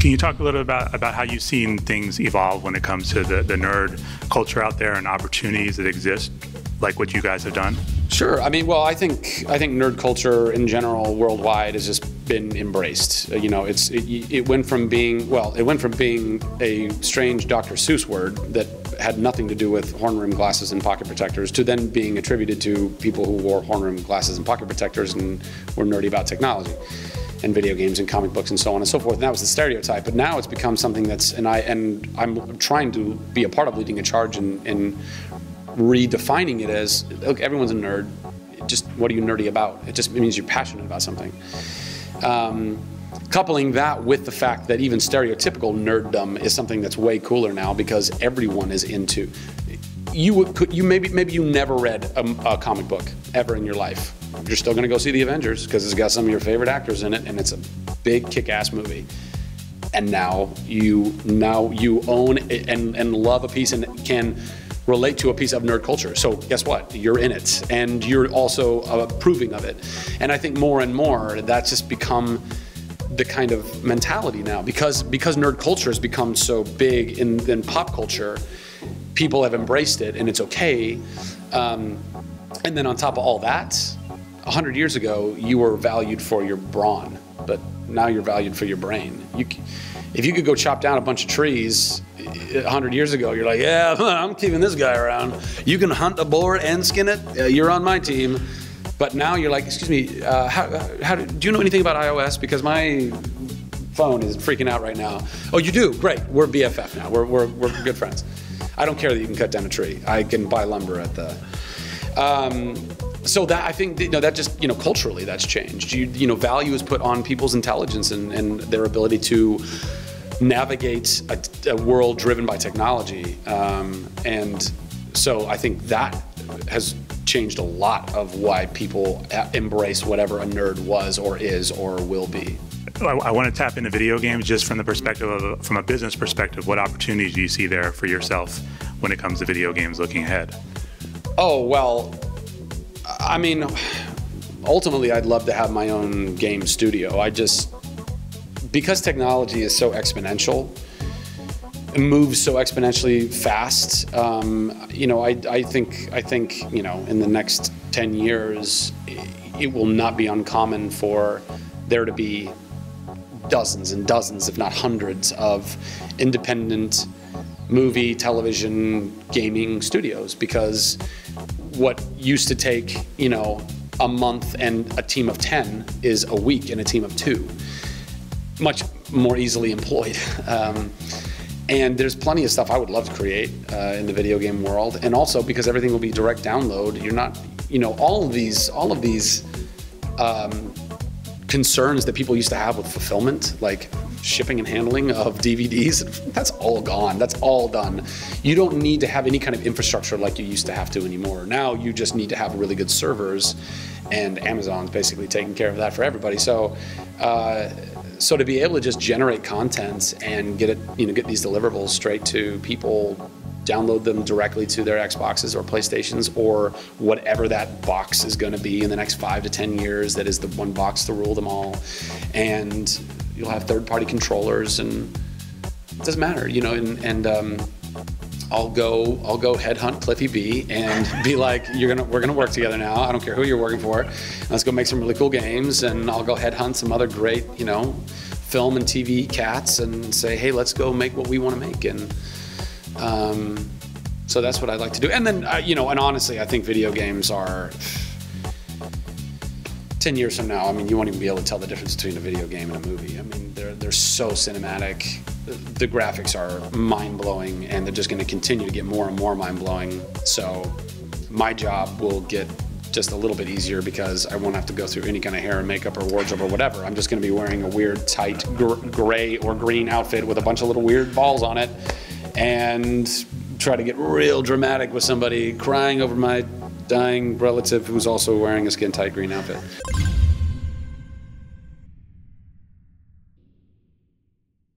Can you talk a little about how you've seen things evolve when it comes to the nerd culture out there and opportunities that exist, like what you guys have done? Sure. I mean, well, I think nerd culture in general worldwide has just been embraced. You know, it went from being a strange Dr. Seuss word that had nothing to do with horn-rimmed glasses and pocket protectors to then being attributed to people who wore horn-rimmed glasses and pocket protectors and were nerdy about technology and video games and comic books and so on and so forth. And that was the stereotype. But now it's become something that's, and I'm trying to be a part of leading a charge in redefining it as, look, everyone's a nerd. Just what are you nerdy about? It just means you're passionate about something. Coupling that with the fact that even stereotypical nerddom is something that's way cooler now because everyone is into. Maybe you never read a comic book ever in your life. You're still going to go see the Avengers because it's got some of your favorite actors in it, and it's a big kick-ass movie. And now you own it and love a piece and can relate to a piece of nerd culture. So guess what? You're in it, and you're also approving of it. And I think more and more that's just become the kind of mentality now because nerd culture has become so big in pop culture. People have embraced it, and it's okay. And then on top of all that, 100 years ago, you were valued for your brawn, but now you're valued for your brain. If you could go chop down a bunch of trees 100 years ago, you're like, yeah, I'm keeping this guy around. You can hunt a boar and skin it, you're on my team. But now you're like, excuse me, do you know anything about iOS? Because my phone is freaking out right now. Oh, you do? Great. We're BFF now. We're good friends. I don't care that you can cut down a tree. I can buy lumber at the... So that I think that just culturally that's changed. Value is put on people's intelligence and their ability to navigate a world driven by technology, and so I think that has changed a lot of why people embrace whatever a nerd was or is or will be. I want to tap into video games just from the perspective from a business perspective. What opportunities do you see there for yourself when it comes to video games looking ahead? Oh, well, I mean, ultimately I'd love to have my own game studio. Because technology is so exponential, it moves so exponentially fast, I think in the next 10 years, it will not be uncommon for there to be dozens and dozens, if not hundreds, of independent movie, television, gaming studios, because what used to take, a month and a team of 10 is a week and a team of 2. Much more easily employed. And there's plenty of stuff I would love to create in the video game world. And also because everything will be direct download, you're not, all of these concerns that people used to have with fulfillment, like shipping and handling of DVDs, that's all gone. That's all done. You don't need to have any kind of infrastructure like you used to have to anymore. Now you just need to have really good servers, and Amazon's basically taking care of that for everybody. So to be able to just generate content and get these deliverables straight to people, download them directly to their Xboxes or PlayStations or whatever that box is going to be in the next 5 to 10 years, that is the one box to rule them all. And you'll have third-party controllers, and it doesn't matter, I'll go headhunt Cliffy B and be like, we're gonna work together now. I don't care who you're working for. Let's go make some really cool games, and I'll go headhunt some other great, film and TV cats and say, hey, let's go make what we want to make. And so that's what I'd like to do. And then, and honestly, I think video games are 10 years from now, you won't even be able to tell the difference between a video game and a movie. They're so cinematic. The graphics are mind-blowing, and they're just going to continue to get more and more mind-blowing. So my job will get just a little bit easier because I won't have to go through any kind of hair and makeup or wardrobe or whatever. I'm just going to be wearing a weird, tight, gray or green outfit with a bunch of little weird balls on it and try to get real dramatic with somebody crying over my dying relative who's also wearing a skin-tight green outfit.